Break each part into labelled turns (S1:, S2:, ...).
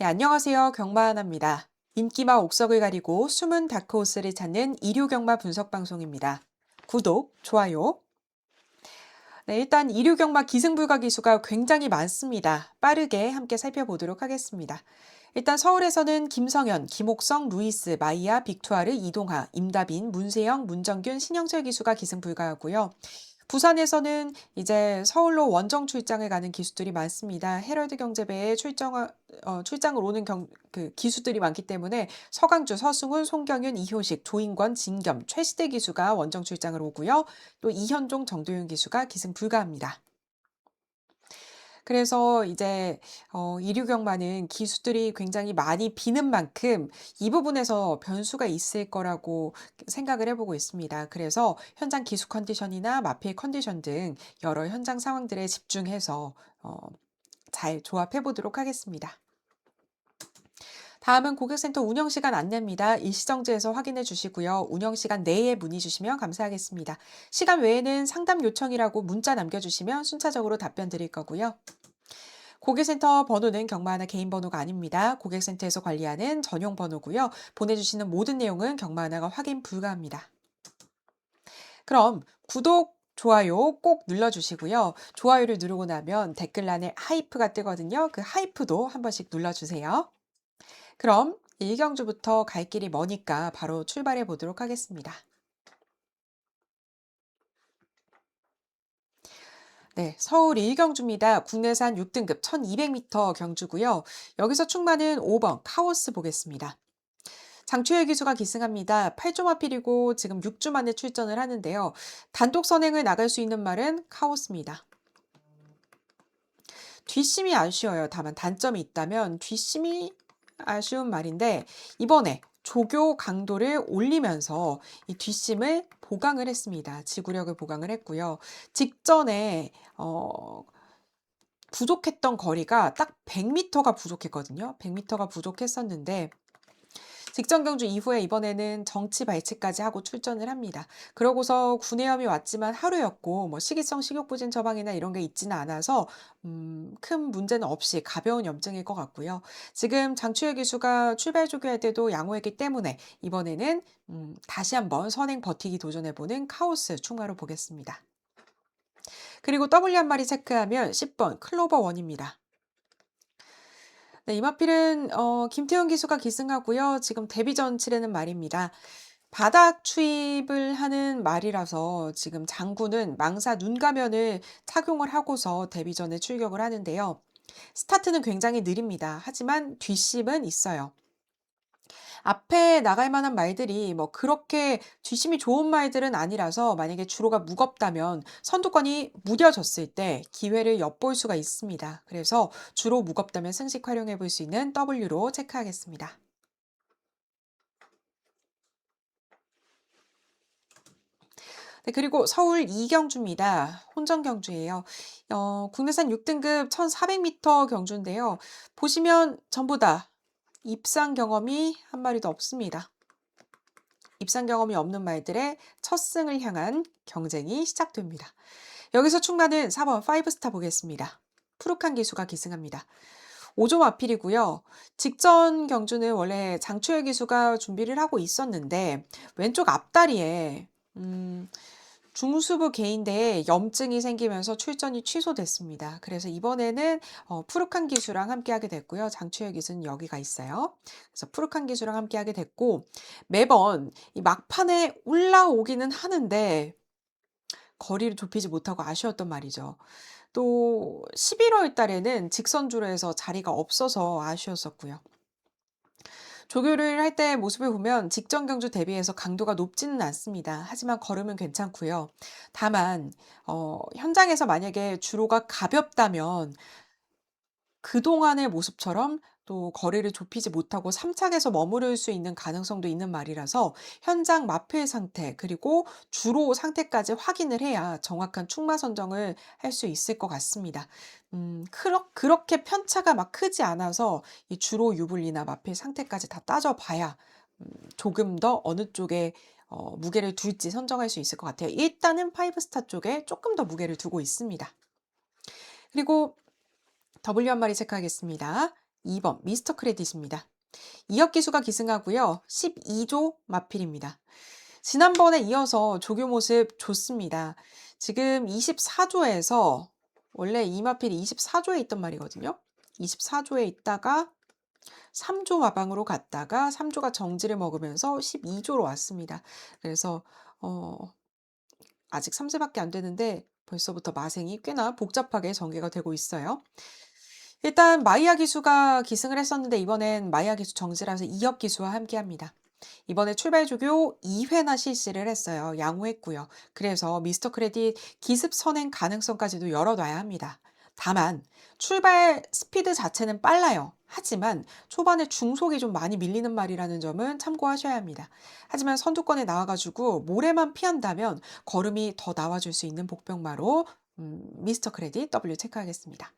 S1: 네, 안녕하세요. 경마하나입니다. 인기마 옥석을 가리고 숨은 다크호스를 찾는 일요 경마 분석 방송입니다. 구독, 좋아요. 네, 일단 일요 경마 기승불가 기수가 굉장히 많습니다. 빠르게 함께 살펴보도록 하겠습니다. 일단 서울에서는 김성현, 김옥성, 루이스, 마이야, 빅투아르, 이동하, 임다빈, 문세영, 문정균, 신영철 기수가 기승불가하고요. 부산에서는 이제 서울로 원정 출장을 가는 기수들이 많습니다. 헤럴드 경제배에 출장을 오는 그 기수들이 많기 때문에 서강주, 서승훈, 송경윤, 이효식, 조인권, 진겸, 최시대 기수가 원정 출장을 오고요. 또 이현종, 정도윤 기수가 기승 불가합니다. 그래서 이제 이류경마는 기수들이 굉장히 많이 비는 만큼 이 부분에서 변수가 있을 거라고 생각을 해보고 있습니다. 그래서 현장 기수 컨디션이나 마필 컨디션 등 여러 현장 상황들에 집중해서 잘 조합해 보도록 하겠습니다. 다음은 고객센터 운영시간 안내입니다. 일시정지해서 확인해 주시고요. 운영시간 내에 문의 주시면 감사하겠습니다. 시간 외에는 상담 요청이라고 문자 남겨주시면 순차적으로 답변 드릴 거고요. 고객센터 번호는 경마하나 개인 번호가 아닙니다. 고객센터에서 관리하는 전용 번호고요. 보내주시는 모든 내용은 경마하나가 확인 불가합니다. 그럼 구독, 좋아요 꼭 눌러주시고요. 좋아요를 누르고 나면 댓글란에 하이프가 뜨거든요. 그 하이프도 한 번씩 눌러주세요. 그럼 일경주부터 갈 길이 머니까 바로 출발해 보도록 하겠습니다. 네, 서울 일경주입니다. 국내산 6등급 1200m 경주고요. 여기서 충마는 5번 카오스 보겠습니다. 장추열 기수가 기승합니다. 8조 마필이고 지금 6주 만에 출전을 하는데요. 단독 선행을 나갈 수 있는 말은 카오스입니다. 뒷심이 아쉬워요. 다만 단점이 있다면 뒷심이 아쉬운 말인데 이번에 조교 강도를 올리면서 이 뒷심을 보강을 했습니다. 지구력을 보강을 했고요. 직전에 부족했던 거리가 딱 100m가 부족했거든요. 100m가 부족했었는데 직전 경주 이후에 이번에는 정치 발치까지 하고 출전을 합니다. 그러고서 구내염이 왔지만 하루였고 뭐 식이성 식욕부진 처방이나 이런 게 있지는 않아서 큰 문제는 없이 가벼운 염증일 것 같고요. 지금 장추열 기수가 출발 조교할 때도 양호했기 때문에 이번에는 다시 한번 선행 버티기 도전해보는 카오스 충마로 보겠습니다. 그리고 W 한 마리 체크하면 10번 클로버 원입니다. 네, 이마필은 김태형 기수가 기승하고요. 지금 데뷔전 치르는 말입니다. 바닥 추입을 하는 말이라서 지금 장구는 망사 눈가면을 착용을 하고서 데뷔전에 출격을 하는데요. 스타트는 굉장히 느립니다. 하지만 뒷심은 있어요. 앞에 나갈 만한 말들이 뭐 그렇게 뒷심이 좋은 말들은 아니라서 만약에 주로가 무겁다면 선두권이 무뎌졌을 때 기회를 엿볼 수가 있습니다. 그래서 주로 무겁다면 승식 활용해 볼 수 있는 W로 체크하겠습니다. 네, 그리고 서울 이경주입니다. 혼전 경주예요. 국내산 6등급 1400m 경주인데요. 보시면 전부 다 입상 경험이 한 마리도 없습니다. 입상 경험이 없는 말들의 첫 승을 향한 경쟁이 시작됩니다. 여기서 충마는 4번 5스타 보겠습니다. 푸르칸 기수가 기승합니다. 5조 마필이고요. 직전 경주는 원래 장초열 기수가 준비를 하고 있었는데 왼쪽 앞다리에 중수부 개인대에 염증이 생기면서 출전이 취소됐습니다. 그래서 이번에는 푸르칸 기수랑 함께하게 됐고요. 장추열 기수는 여기가 있어요. 그래서 푸르칸 기수랑 함께하게 됐고 매번 이 막판에 올라오기는 하는데 거리를 좁히지 못하고 아쉬웠던 말이죠. 또 11월 달에는 직선주로 해서 자리가 없어서 아쉬웠었고요. 조교를 할 때 모습을 보면 직전 경주 대비해서 강도가 높지는 않습니다. 하지만 걸음은 괜찮고요. 다만 현장에서 만약에 주로가 가볍다면 그동안의 모습처럼 또 거리를 좁히지 못하고 삼착에서 머무를 수 있는 가능성도 있는 말이라서 현장 마필 상태 그리고 주로 상태까지 확인을 해야 정확한 충마 선정을 할 수 있을 것 같습니다. 그렇게 편차가 막 크지 않아서 이 주로 유불리나 마필 상태까지 다 따져봐야 조금 더 어느 쪽에 무게를 둘지 선정할 수 있을 것 같아요. 일단은 파이브스타 쪽에 조금 더 무게를 두고 있습니다. 그리고 W 한 마리 체크하겠습니다. 2번 미스터 크레딧입니다. 2억 기수가 기승하고요. 12조 마필입니다. 지난번에 이어서 조교 모습 좋습니다. 지금 24조에서 원래 이마필이 24조에 있던 말이거든요. 24조에 있다가 3조 마방으로 갔다가 3조가 정지를 먹으면서 12조로 왔습니다. 그래서 아직 3세밖에 안 되는데 벌써부터 마생이 꽤나 복잡하게 전개가 되고 있어요. 일단 마이야 기수가 기승을 했었는데 이번엔 마이야 기수 정지라서 2억 기수와 함께합니다. 이번에 출발 조교 2회나 실시를 했어요. 양호했고요. 그래서 미스터 크레딧 기습 선행 가능성까지도 열어놔야 합니다. 다만 출발 스피드 자체는 빨라요. 하지만 초반에 중속이 좀 많이 밀리는 말이라는 점은 참고하셔야 합니다. 하지만 선두권에 나와가지고 모래만 피한다면 걸음이 더 나와줄 수 있는 복병마로 미스터 크레딧 W 체크하겠습니다.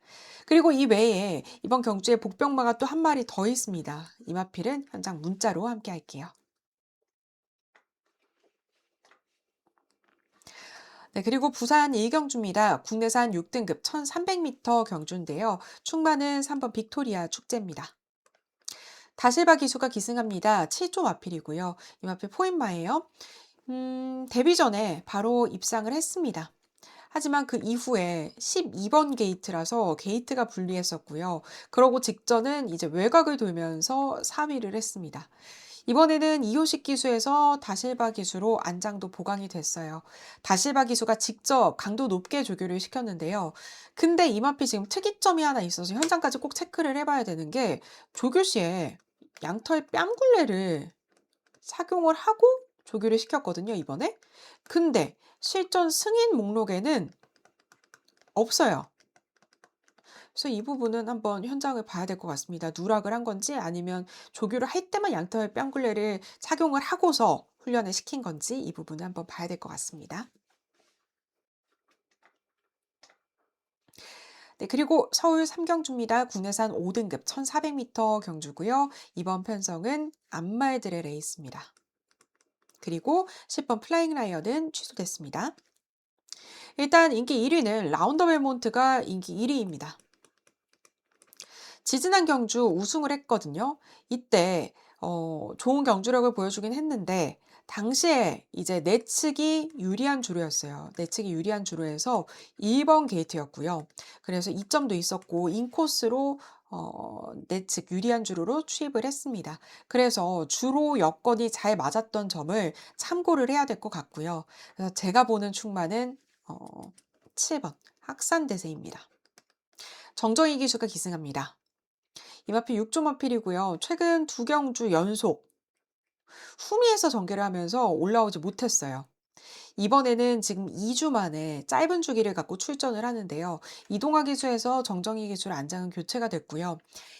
S1: 그리고 이 외에 이번 경주에 복병마가 또 한 마리 더 있습니다. 이마필은 현장 문자로 함께 할게요. 네, 그리고 부산 1경주입니다. 국내산 6등급 1300m 경주인데요. 충마는 3번 빅토리아 축제입니다. 다실바 기수가 기승합니다. 7조 마필이고요. 이 마필 포인마예요. 데뷔 전에 바로 입상을 했습니다. 하지만 그 이후에 12번 게이트라서 게이트가 불리했었고요. 그러고 직전은 이제 외곽을 돌면서 4위를 했습니다. 이번에는 이호식 기수에서 다실바 기수로 안장도 보강이 됐어요. 다실바 기수가 직접 강도 높게 조교를 시켰는데요. 근데 이마피 지금 특이점이 하나 있어서 현장까지 꼭 체크를 해봐야 되는 게 조교 시에 양털 뺨굴레를 착용을 하고 조교를 시켰거든요, 이번에. 근데 실전 승인 목록에는 없어요. 그래서 이 부분은 한번 현장을 봐야 될 것 같습니다. 누락을 한 건지 아니면 조교를 할 때만 양털 뺨굴레를 착용을 하고서 훈련을 시킨 건지 이 부분을 한번 봐야 될 것 같습니다. 네, 그리고 서울 삼경주입니다. 국내산 5등급 1400m 경주고요. 이번 편성은 암말들의 레이스입니다. 그리고 10번 플라잉 라이언은 취소됐습니다. 일단 인기 1위는 라운더 벨몬트가 인기 1위입니다. 지지난 경주 우승을 했거든요. 이때 좋은 경주력을 보여주긴 했는데 당시에 이제 내측이 유리한 주로였어요. 내측이 유리한 주로에서 1번 게이트였고요. 그래서 이점도 있었고 인코스로 내측 유리한 주로로 투입을 했습니다. 그래서 주로 여건이 잘 맞았던 점을 참고를 해야 될 것 같고요. 그래서 제가 보는 충마는 7번 학산대세입니다. 정정희 기수가 기승합니다. 이마필 6조 마필이고요. 최근 두 경주 연속 후미에서 전개를 하면서 올라오지 못했어요. 이번에는 지금 2주 만에 짧은 주기를 갖고 출전을 하는데요. 이동화 기수에서 정정희 기수로 안장은 교체가 됐고요.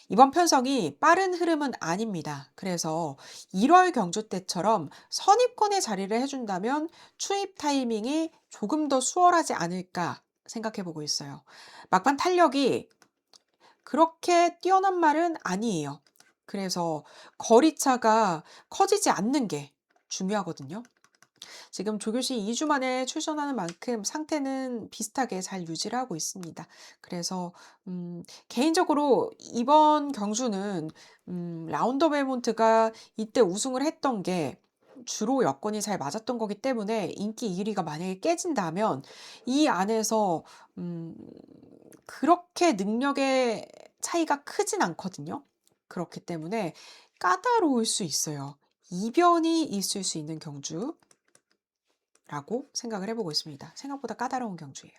S1: 이번 편성이 빠른 흐름은 아닙니다. 그래서 1월 경주 때처럼 선입권에 자리를 해준다면 투입 타이밍이 조금 더 수월하지 않을까 생각해 보고 있어요. 막판 탄력이 그렇게 뛰어난 말은 아니에요. 그래서 거리차가 커지지 않는 게 중요하거든요. 지금 조교시 2주 만에 출전하는 만큼 상태는 비슷하게 잘 유지를 하고 있습니다. 그래서 개인적으로 이번 경주는 라운더 벨몬트가 이때 우승을 했던 게 주로 여건이 잘 맞았던 거기 때문에 인기 1위가 만약에 깨진다면 이 안에서 음 그렇게 능력의 차이가 크진 않거든요. 그렇기 때문에 까다로울 수 있어요. 이변이 있을 수 있는 경주라고 생각을 해보고 있습니다. 생각보다 까다로운 경주예요.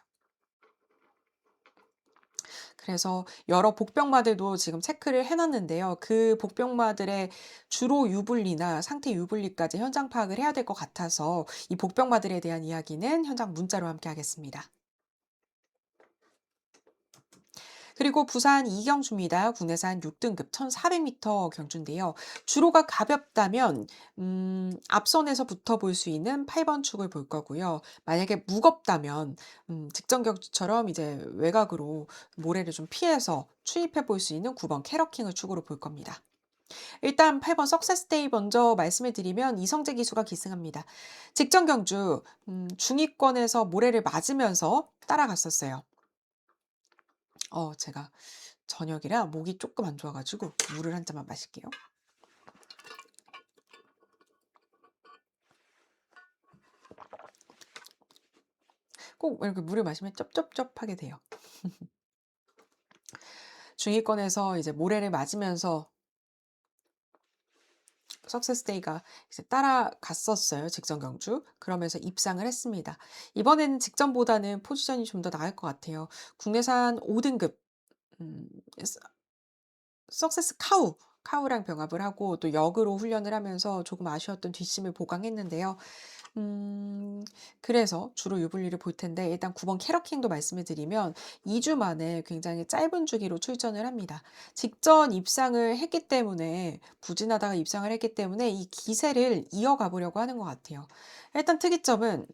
S1: 그래서 여러 복병마들도 지금 체크를 해놨는데요. 그 복병마들의 주로 유불리나 상태 유불리까지 현장 파악을 해야 될 것 같아서 이 복병마들에 대한 이야기는 현장 문자로 함께 하겠습니다. 그리고 부산 이경주입니다. 국내산 6등급 1400m 경주인데요. 주로가 가볍다면 앞선에서 붙어볼 수 있는 8번 축을 볼 거고요. 만약에 무겁다면 직전 경주처럼 이제 외곽으로 모래를 좀 피해서 추입해 볼 수 있는 9번 캐러킹을 축으로 볼 겁니다. 일단 8번 석세스데이 먼저 말씀을 드리면 이성재 기수가 기승합니다. 직전 경주 중위권에서 모래를 맞으면서 따라갔었어요. 제가 저녁이라 목이 조금 안 좋아 가지고 물을 한 잔만 마실게요. 꼭 이렇게 물을 마시면 쩝쩝쩝하게 돼요. 중위권에서 이제 모래를 맞으면서 석세스데이가 이제 따라갔었어요, 직전 경주. 그러면서 입상을 했습니다. 이번에는 직전보다는 포지션이 좀 더 나을 것 같아요. 국내산 5 등급 음 석세스 카우랑 병합을 하고 또 역으로 훈련을 하면서 조금 아쉬웠던 뒷심을 보강했는데요. 음 그래서 주로 유불리를 볼 텐데 일단 9번 캐러킹도 말씀을 드리면 2주 만에 굉장히 짧은 주기로 출전을 합니다. 직전 입상을 했기 때문에 부진하다가 입상을 했기 때문에 이 기세를 이어가 보려고 하는 것 같아요. 일단 특이점은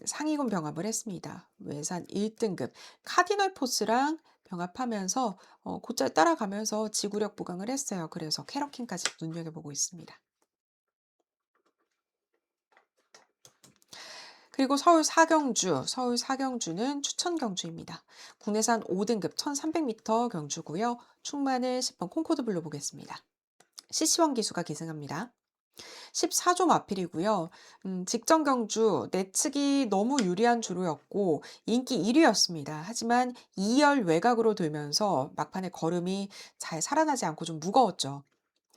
S1: 상위군 병합을 했습니다. 외산 1 등급 카디널 포스랑 병합하면서 곧잘 따라가면서 지구력 보강을 했어요. 그래서 캐러킹까지 눈여겨보고 있습니다. 그리고 서울 사경주는 추천 경주입니다. 국내산 5등급 1300m 경주고요. 충만을 10번 콩코드 블루 보겠습니다. CC1 기수가 기승합니다. 14조 마필이고요. 직전 경주 내측이 너무 유리한 주로였고 인기 1위였습니다. 하지만 2열 외곽으로 돌면서 막판에 걸음이 잘 살아나지 않고 좀 무거웠죠.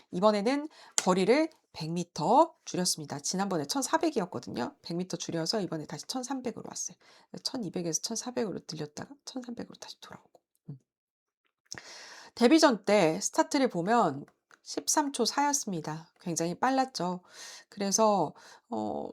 S1: 이번에는 거리를 100m 줄였습니다. 지난번에 1400이었거든요. 100m 줄여서 이번에 다시 1300으로 왔어요. 1200에서 1400으로 들렸다가 1300으로 다시 돌아오고. 음. 데뷔전 때 스타트를 보면 13초 4였습니다. 굉장히 빨랐죠. 그래서 어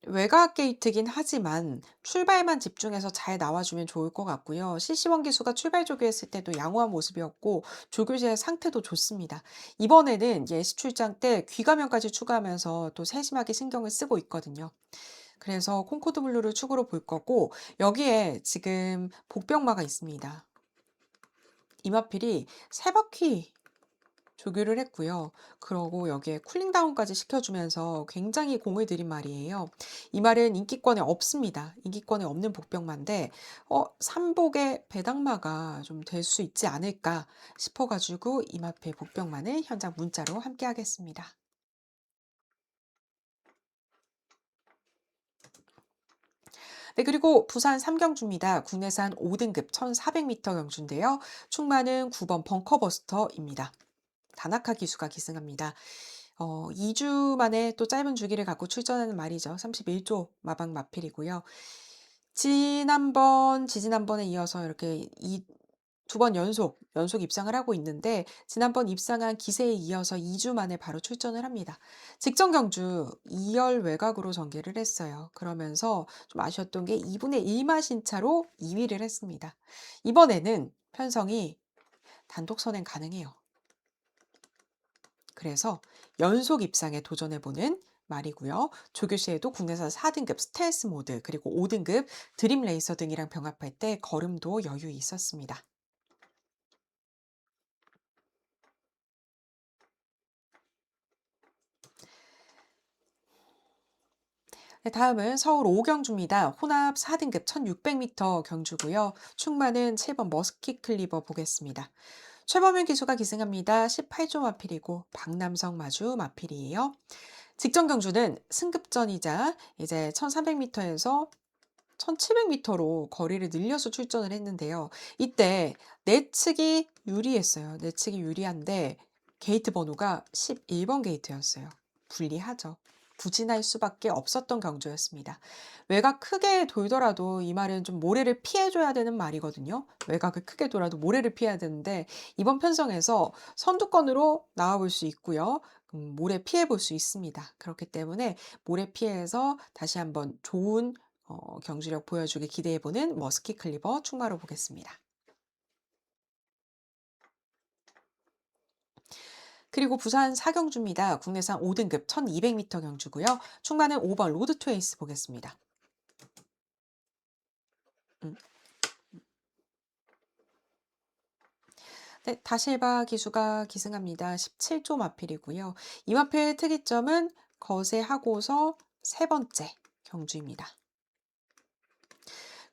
S1: 외곽 게이트긴 하지만 출발만 집중해서 잘 나와주면 좋을 것 같고요. CC1 기수가 출발 조교했을 때도 양호한 모습이었고 조교시의 상태도 좋습니다. 이번에는 예시 출장 때 귀가면까지 추가하면서 또 세심하게 신경을 쓰고 있거든요. 그래서 콩코드 블루를 축으로 볼 거고 여기에 지금 복병마가 있습니다. 이마필이 세 바퀴 조교를 했고요. 그러고 여기에 쿨링다운까지 시켜주면서 굉장히 공을 들인 말이에요. 이 말은 인기권에 없습니다. 인기권에 없는 복병마인데 삼복의 배당마가 좀 될 수 있지 않을까 싶어가지고 이마필 복병마는 현장 문자로 함께 하겠습니다. 네, 그리고 부산 삼경주입니다. 국내산 5등급 1400m 경주인데요. 충마는 9번 벙커버스터입니다. 다나카 기수가 기승합니다. 2주 만에 또 짧은 주기를 갖고 출전하는 말이죠. 31조 마방 마필이고요. 지지난번에 이어서 이렇게 두 번 연속 입상을 하고 있는데 지난번 입상한 기세에 이어서 2주 만에 바로 출전을 합니다. 직전 경주 2열 외곽으로 전개를 했어요. 그러면서 좀 아쉬웠던 게 2분의 1마 신차로 2위를 했습니다. 이번에는 편성이 단독 선행 가능해요. 그래서 연속 입상에 도전해보는 말이고요. 조교 시에도 국내산 4등급 스텔스 모드 그리고 5등급 드림 레이서 등이랑 병합할 때 걸음도 여유 있었습니다. 네, 다음은 서울 오경주입니다. 혼합 4등급 1600m 경주고요. 충마는 7번 머스킷 클리버 보겠습니다. 최범윤 기수가 기승합니다. 18조 마필이고 박남성 마주 마필이에요. 직전 경주는 승급전이자 이제 1300m에서 1700m로 거리를 늘려서 출전을 했는데요. 이때 내측이 유리했어요. 내측이 유리한데 게이트 번호가 11번 게이트였어요. 불리하죠. 부진할 수밖에 없었던 경주였습니다. 외곽 크게 돌더라도 이 말은 좀 모래를 피해줘야 되는 말이거든요. 외곽을 크게 돌아도 모래를 피해야 되는데 이번 편성에서 선두권으로 나와볼 수 있고요. 모래 피해 볼 수 있습니다. 그렇기 때문에 모래 피해서 다시 한번 좋은 경주력 보여주길 기대해보는 머스키 클리버 충마로 보겠습니다. 그리고 부산 사경주입니다. 국내산 5등급 1200m 경주고요. 충마는 5번 로드 투 에이스 보겠습니다. 음. 네, 다실바 기수가 기승합니다. 17조 마필이고요. 이 마필 특이점은 거세하고서 세 번째 경주입니다.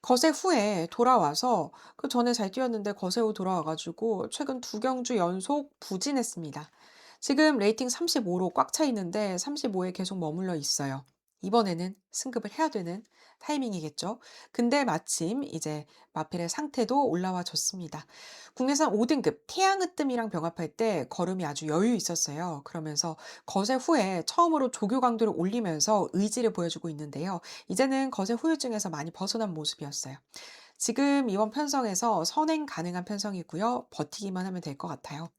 S1: 거세 후에 돌아와서 그전에 잘 뛰었는데 거세 후 돌아와 가지고 최근 두 경주 연속 부진했습니다. 지금 레이팅 35로 꽉 차 있는데 35에 계속 머물러 있어요. 이번에는 승급을 해야 되는 타이밍이겠죠. 근데 마침 이제 마필의 상태도 올라와 줬습니다. 국내산 5등급 태양으뜸이랑 병합할 때 걸음이 아주 여유 있었어요. 그러면서 거세 후에 처음으로 조교 강도를 올리면서 의지를 보여주고 있는데요. 이제는 거세 후유증에서 많이 벗어난 모습이었어요. 지금 이번 편성에서 선행 가능한 편성이고요. 버티기만 하면 될 것 같아요.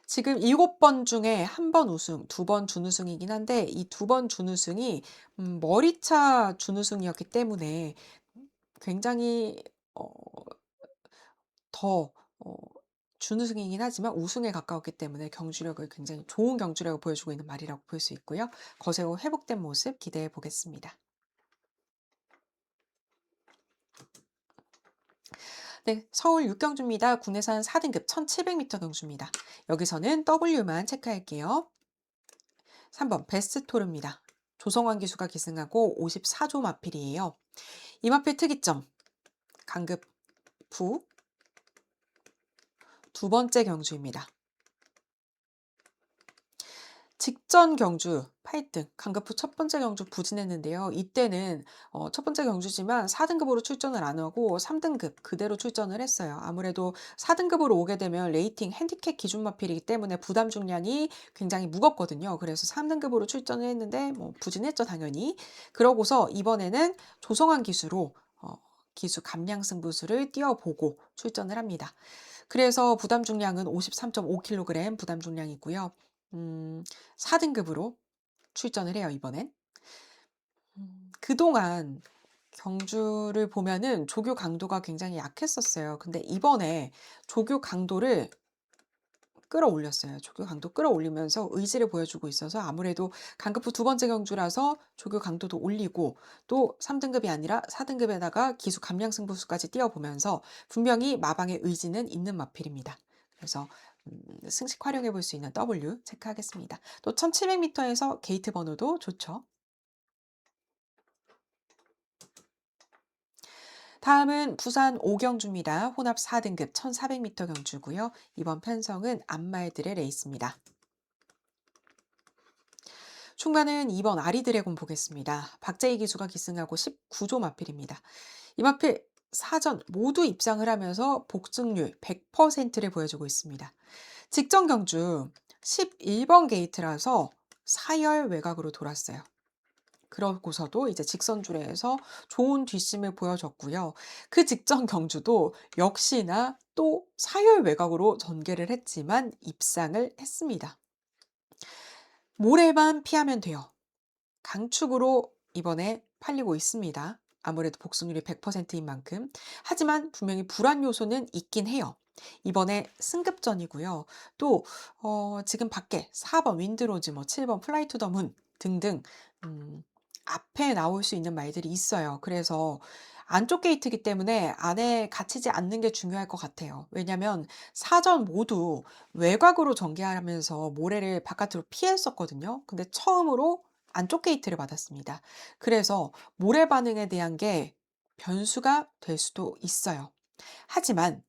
S1: 지금 7번 중에 1번 우승, 2번 준우승이긴 한데 이 2번 준우승이 머리차 준우승이었기 때문에 굉장히 어 더 준우승이긴 하지만 우승에 가까웠기 때문에 경주력을 굉장히 좋은 경주력을 보여주고 있는 말이라고 볼 수 있고요. 거세 후 회복된 모습 기대해 보겠습니다. 네, 서울 육경주입니다. 국내산 4등급 1700m 경주입니다. 여기서는 W만 체크할게요. 3번 베스토르입니다. 조성환 기수가 기승하고 54조 마필이에요. 이 마필 특이점, 강급 후 두 번째 경주입니다. 직전 경주 8등, 강급 후 첫 번째 경주 부진했는데요. 이때는 첫 번째 경주지만 4등급으로 출전을 안 하고 3등급 그대로 출전을 했어요. 아무래도 4등급으로 오게 되면 레이팅 핸디캡 기준 마필이기 때문에 부담 중량이 굉장히 무겁거든요. 그래서 3등급으로 출전을 했는데 뭐 부진했죠, 당연히. 그러고서 이번에는 조성환 기수로 기수 감량 승부수를 띄워보고 출전을 합니다. 그래서 부담 중량은 53.5kg 부담 중량이고요. 4등급으로 출전을 해요, 이번엔. 그동안 경주를 보면은 조교 강도가 굉장히 약했었어요. 근데 이번에 조교 강도를 끌어올렸어요. 조교 강도 끌어올리면서 의지를 보여주고 있어서 아무래도 강급 후 두 번째 경주라서 조교 강도도 올리고 또 3등급이 아니라 4등급에다가 기수 감량 승부수까지 띄워보면서 분명히 마방의 의지는 있는 마필입니다. 그래서 승식 활용해 볼 수 있는 W 체크하겠습니다. 또 1700m에서 게이트 번호도 좋죠. 다음은 부산 오경주입니다. 혼합 4등급 1400m 경주고요. 이번 편성은 암말들의 레이스입니다. 충반은 2번 아리드래곤 보겠습니다. 박재희 기수가 기승하고 19조 마필입니다. 이 마필 사전 모두 입상을 하면서 복승률 100%를 보여주고 있습니다. 직전 경주 11번 게이트라서 사열 외곽으로 돌았어요. 그러고서도 이제 직선줄에서 좋은 뒷심을 보여줬고요. 그 직전 경주도 역시나 또 사열 외곽으로 전개를 했지만 입상을 했습니다. 모래만 피하면 돼요. 강축으로 이번에 팔리고 있습니다. 아무래도 복수률이 100%인 만큼. 하지만 분명히 불안 요소는 있긴 해요. 이번에 승급전이고요. 또 지금 밖에 4번 윈드로즈, 뭐 7번 플라이 투 더 문 등등 앞에 나올 수 있는 말들이 있어요. 그래서 안쪽 게이트이기 때문에 안에 갇히지 않는 게 중요할 것 같아요. 왜냐면 사전 모두 외곽으로 전개하면서 모래를 바깥으로 피했었거든요. 근데 처음으로 안쪽 게이트를 받았습니다. 그래서 모래 반응에 대한 게 변수가 될 수도 있어요. 하지만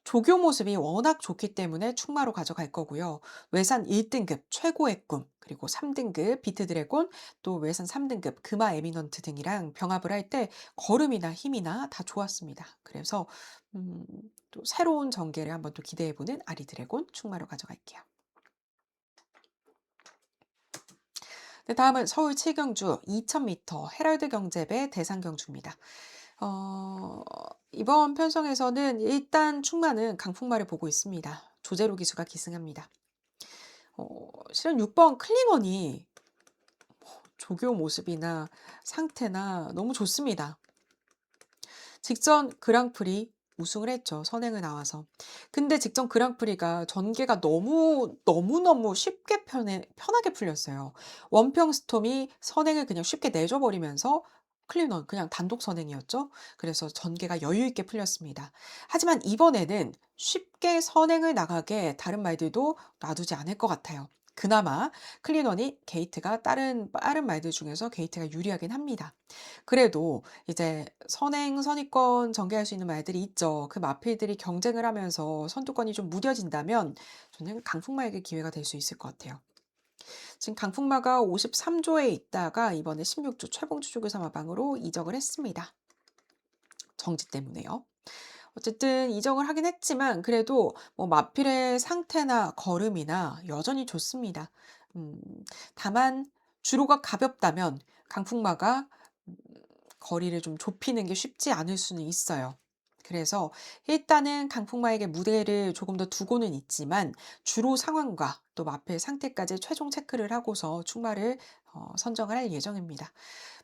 S1: 조교 모습이 워낙 좋기 때문에 충마로 가져갈 거고요. 외산 1등급 최고의 꿈, 그리고 3등급 비트 드래곤, 또 외산 3등급 금화 에미넌트 등이랑 병합을 할 때 걸음이나 힘이나 다 좋았습니다. 그래서 음, 또 새로운 전개를 한번 또 기대해보는 아리 드래곤 충마로 가져갈게요. 네, 다음은 서울 7경주 2000m 헤럴드 경제배 대상 경주입니다. 어, 이번 편성에서는 일단 충마는 강풍마를 보고 있습니다. 조제로 기수가 기승합니다. 실은 6번 클링원이 조교 모습이나 상태나 너무 좋습니다. 직전 그랑프리 우승을 했죠. 선행을 나와서. 근데 직전 그랑프리가 전개가 너무너무 쉽게 편하게 풀렸어요. 원평 스톰이 선행을 그냥 쉽게 내줘 버리면서 클리넌 그냥 단독 선행이었죠. 그래서 전개가 여유 있게 풀렸습니다. 하지만 이번에는 쉽게 선행을 나가게 다른 말들도 놔두지 않을 것 같아요. 그나마 클린원이 게이트가 다른 빠른 말들 중에서 게이트가 유리하긴 합니다. 그래도 이제 선행, 선의권 전개할 수 있는 말들이 있죠. 그 마필들이 경쟁을 하면서 선두권이 좀 무뎌진다면 저는 강풍마에게 기회가 될 수 있을 것 같아요. 지금 강풍마가 53조에 있다가 이번에 16조 최봉주 조교사 마방으로 이적을 했습니다. 정지 때문에요. 어쨌든 이적을 하긴 했지만 그래도 뭐 마필의 상태나 걸음이나 여전히 좋습니다. 음 다만 주로가 가볍다면 강풍마가 음 거리를 좀 좁히는 게 쉽지 않을 수는 있어요. 그래서 일단은 강풍마에게 무대를 조금 더 두고는 있지만 주로 상황과 또 마필 상태까지 최종 체크를 하고서 충마를 선정을 할 예정입니다.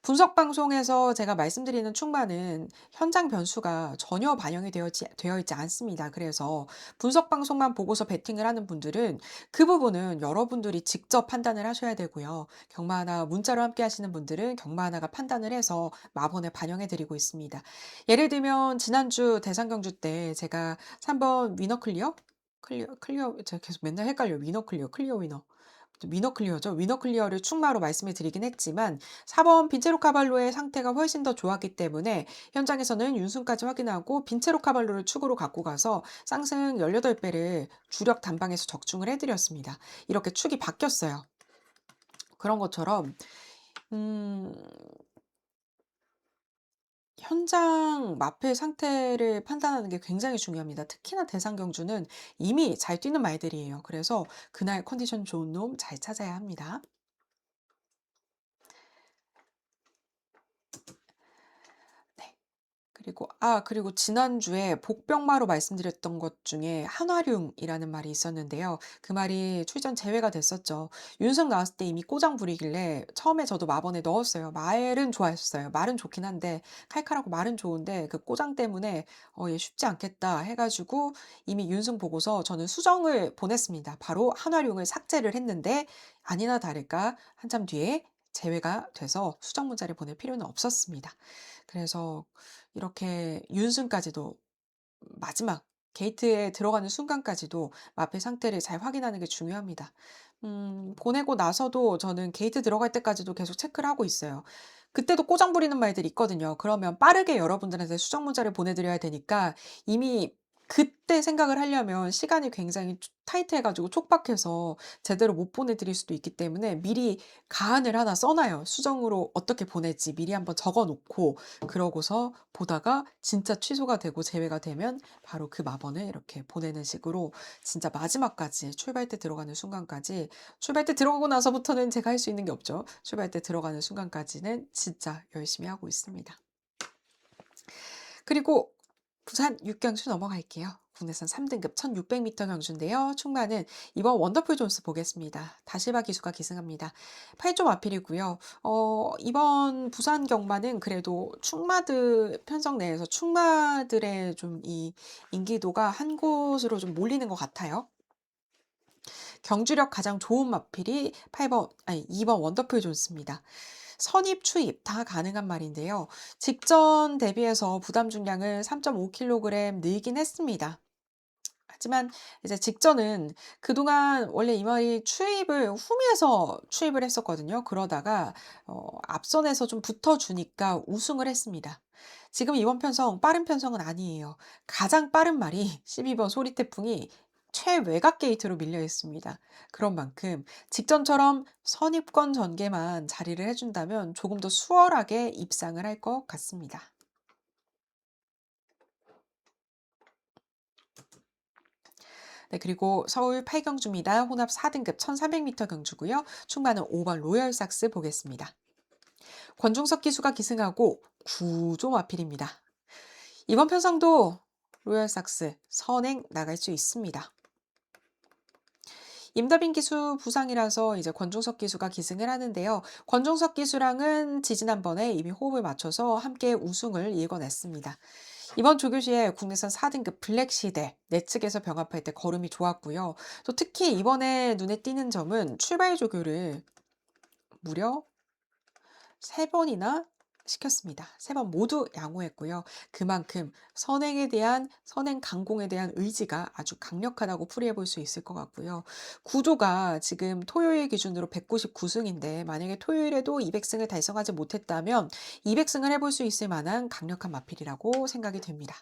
S1: 분석 방송에서 제가 말씀드리는 충만은 현장 변수가 전혀 반영이 되어 있지 않습니다. 그래서 분석 방송만 보고서 베팅을 하는 분들은 그 부분은 여러분들이 직접 판단을 하셔야 되고요. 경마 하나 문자로 함께 하시는 분들은 경마 하나가 판단을 해서 마번에 반영해 드리고 있습니다. 예를 들면 지난주 대상경주 때 제가 3번 위너 클리어? 클리어 제가 계속 맨날 헷갈려요. 위너 클리어, 클리어 위너. 위너 클리어죠. 위너 클리어를 충마로 말씀을 드리긴 했지만 4번 빈체로 카발로의 상태가 훨씬 더 좋았기 때문에 현장에서는 윤승까지 확인하고 빈체로 카발로를 축으로 갖고 가서 쌍승 18배를 주력 단방에서 적중을 해 드렸습니다. 이렇게 축이 바뀌었어요. 그런 것처럼 음 현장 마필 상태를 판단하는 게 굉장히 중요합니다. 특히나 대상 경주는 이미 잘 뛰는 말들이에요. 그래서 그날 컨디션 좋은 놈 잘 찾아야 합니다. 네. 그리고 지난주에 복병마로 말씀드렸던 것 중에 한화룡이라는 말이 있었는데요. 그 말이 출전 제외가 됐었죠. 윤승 나왔을 때 이미 꼬장 부리길래 처음에 저도 마번에 넣었어요. 말은 좋아했어요. 말은 좋긴 한데 칼칼하고 말은 좋은데 그 꼬장 때문에 얘 쉽지 않겠다 해 가지고 이미 윤승 보고서 저는 수정을 보냈습니다. 바로 한화룡을 삭제를 했는데 아니나 다를까 한참 뒤에 제외가 돼서 수정 문자를 보낼 필요는 없었습니다. 그래서 이렇게 윤승까지도 마지막 게이트에 들어가는 순간까지도 마필 상태를 잘 확인하는 게 중요합니다. 보내고 나서도 저는 게이트 들어갈 때까지도 계속 체크를 하고 있어요. 그때도 꼬장 부리는 말들이 있거든요. 그러면 빠르게 여러분들한테 수정 문자를 보내드려야 되니까 이미 그때 생각을 하려면 시간이 굉장히 타이트해 가지고 촉박해서 제대로 못 보내드릴 수도 있기 때문에 미리 가안을 하나 써놔요. 수정으로 어떻게 보낼지 미리 한번 적어 놓고 그러고서 보다가 진짜 취소가 되고 제외가 되면 바로 그 마번을 이렇게 보내는 식으로 진짜 마지막까지 출발 때 들어가는 순간까지 출발 때 들어가고 나서부터는 제가 할 수 있는 게 없죠. 출발 때 들어가는 순간까지는 진짜 열심히 하고 있습니다. 그리고 부산 육경주 넘어갈게요. 국내선 3등급 1600m 경주인데요. 충마는 이번 원더풀 존스 보겠습니다. 다실바 기수가 기승합니다. 8조 마필이고요. 이번 부산 경마는 그래도 충마들 편성 내에서 충마들의 좀 이 인기도가 한 곳으로 좀 몰리는 것 같아요. 경주력 가장 좋은 마필이 2번 원더풀 존스입니다. 선입, 추입 다 가능한 말인데요. 직전 대비해서 부담 중량을 3.5kg 늘긴 했습니다. 하지만 이제 직전은 그동안 원래 이 말이 추입을 후미에서 추입을 했었거든요. 그러다가 앞선에서 좀 붙어주니까 우승을 했습니다. 지금 이번 편성 빠른 편성은 아니에요. 가장 빠른 말이 12번 소리태풍이 최외곽 게이트로 밀려 있습니다. 그런 만큼 직전처럼 선입권 전개만 자리를 해준다면 조금 더 수월하게 입상을 할 것 같습니다. 네, 그리고 서울 8경주입니다. 혼합 4등급 1300m 경주고요. 충마는 5번 로열삭스 보겠습니다. 권중석 기수가 기승하고 9조 마필입니다. 이번 편성도 로열삭스 선행 나갈 수 있습니다. 임다빈 기수 부상이라서 이제 권중석 기수가 기승을 하는데요. 권중석 기수랑은 지지난번에 이미 호흡을 맞춰서 함께 우승을 일궈냈습니다. 이번 조교시에 국내선 4등급 블랙시대 내측에서 병합할 때 걸음이 좋았고요. 또 특히 이번에 눈에 띄는 점은 출발 조교를 무려 3번이나 시켰습니다. 3번 모두 양호했고요. 그만큼 선행 강공에 대한 의지가 아주 강력하다고 풀이해 볼 수 있을 것 같고요. 구조가 지금 토요일 기준으로 199승인데 만약에 토요일에도 200승을 달성하지 못했다면 200승을 해볼 수 있을 만한 강력한 마필이라고 생각이 됩니다.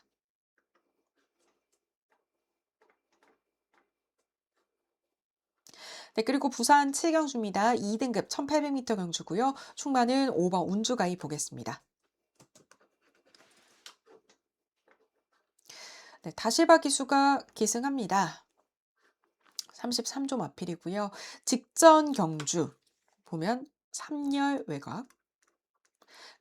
S1: 네, 그리고 부산 7경주입니다. 2등급 1800m 경주고요. 충마는 5번 운주가이 보겠습니다. 네, 다시바 기수가 기승합니다. 33조 마필이고요. 직전 경주 보면 3열 외곽,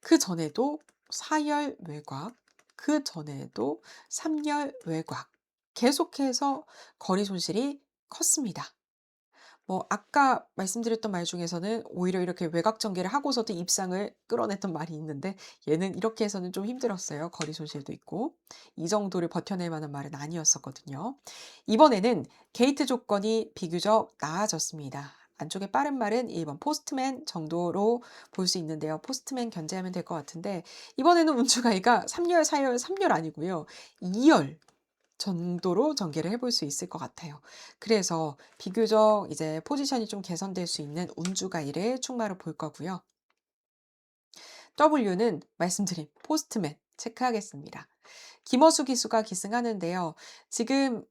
S1: 그 전에도 4열 외곽, 그 전에도 3열 외곽. 계속해서 거리 손실이 컸습니다. 뭐 아까 말씀드렸던 말 중에서는 오히려 이렇게 외곽 전개를 하고서도 입상을 끌어냈던 말이 있는데 얘는 이렇게 해서는 좀 힘들었어요. 거리 손실도 있고. 이 정도를 버텨낼 만한 말은 아니었었거든요. 이번에는 게이트 조건이 비교적 나아졌습니다. 안쪽에 빠른 말은 1번 포스트맨 정도로 볼 수 있는데요. 포스트맨 견제하면 될 것 같은데 이번에는 운주가이가 3열, 4열, 3열 아니고요. 2열 정도로 전개를 해볼 수 있을 것 같아요. 그래서 비교적 이제 포지션이 좀 개선될 수 있는 운주가이를 충마로 볼 거고요. W는 말씀드린 포스트맨 체크하겠습니다. 김어수 기수가 기승하는데요. 지금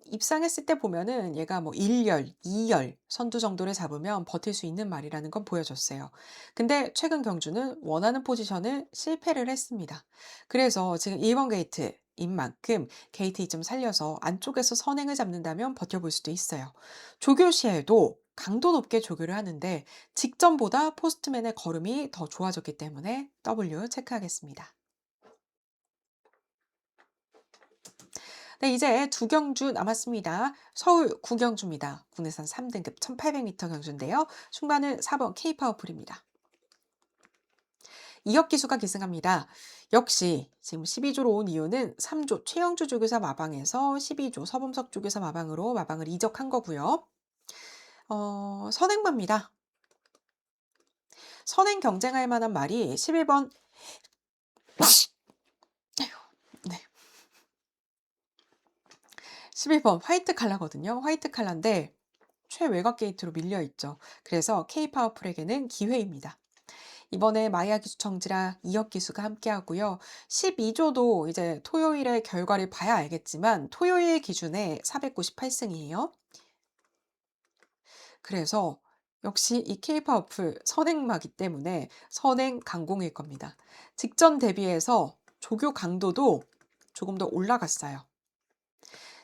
S1: 입상했을 때 보면은 얘가 뭐 1열, 2열 선두 정도를 잡으면 버틸 수 있는 말이라는 건 보여줬어요. 근데 최근 경주는 원하는 포지션을 실패를 했습니다. 그래서 지금 1번 게이트인 만큼 게이트 2점 살려서 안쪽에서 선행을 잡는다면 버텨볼 수도 있어요. 조교 시에도 강도 높게 조교를 하는데 직전보다 포스트맨의 걸음이 더 좋아졌기 때문에 W 체크하겠습니다. 네, 이제 두 경주 남았습니다. 서울 구경주입니다. 국내산 3등급 1800m 경주인데요. 중반은 4번 K파워풀입니다. 이혁 기수가 기승합니다. 역시 지금 12조로 온 이유는 3조 최영주 조교사 마방에서 12조 서범석 조교사 마방으로 마방을 이적한 거고요. 선행마입니다. 선행 경쟁할 만한 말이 11번 11번 화이트 칼라거든요. 화이트 칼라인데 최외곽 게이트로 밀려 있죠. 그래서 K파워풀에게는 기회입니다. 이번에 마이야 기수 청지랑 이혁 기수가 함께 하고요. 12조도 이제 토요일의 결과를 봐야 알겠지만 토요일 기준에 498승이에요. 그래서 역시 이 K파워풀 선행마기 때문에 선행 강공일 겁니다. 직전 대비해서 조교 강도도 조금 더 올라갔어요.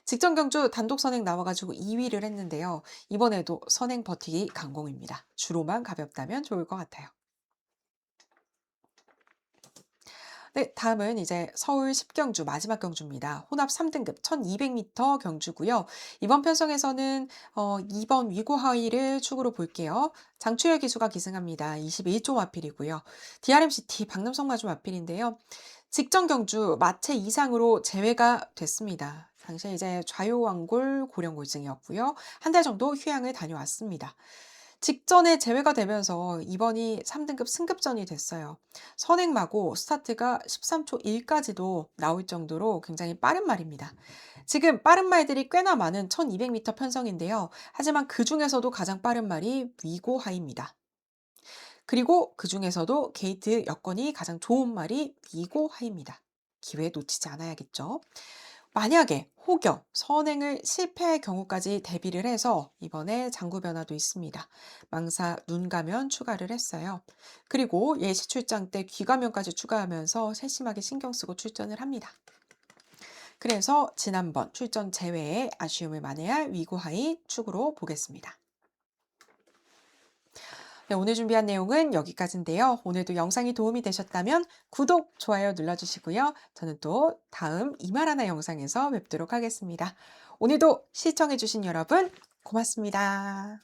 S1: 직전 경주 단독 선행 나와가지고 2위를 했는데요. 이번에도 선행 버티기 강공입니다. 주로만 가볍다면 좋을 것 같아요. 네, 다음은 이제 서울 10경주 마지막 경주입니다. 혼합 3등급 1200m 경주고요. 이번 편성에서는 2번 위고 하위를 축으로 볼게요. 장추열 기수가 기승합니다. 21조 마필이고요. DRMCT 박남성 마주 마필인데요. 직전 경주 마체 이상으로 제외가 됐습니다. 당시에 이제 좌요왕골 고령골증이었고요. 한 달 정도 휴양을 다녀왔습니다. 직전에 제외가 되면서 이번이 3등급 승급전이 됐어요. 선행마고 스타트가 13초 1까지도 나올 정도로 굉장히 빠른 말입니다. 지금 빠른 말들이 꽤나 많은 1200m 편성인데요. 하지만 그 중에서도 가장 빠른 말이 위고하입니다. 그리고 그 중에서도 게이트 여건이 가장 좋은 말이 위고하입니다. 기회 놓치지 않아야겠죠. 만약에 혹여 선행을 실패할 경우까지 대비를 해서 이번에 장구 변화도 있습니다. 망사 눈가면 추가를 했어요. 그리고 예시 출장 때 귀가면까지 추가하면서 세심하게 신경 쓰고 출전을 합니다. 그래서 지난번 출전 제외에 아쉬움을 만회할 위고하이 축으로 보겠습니다. 네, 오늘 준비한 내용은 여기까지인데요. 오늘도 영상이 도움이 되셨다면 구독, 좋아요 눌러주시고요. 저는 또 다음 이말하나 영상에서 뵙도록 하겠습니다. 오늘도 시청해주신 여러분 고맙습니다.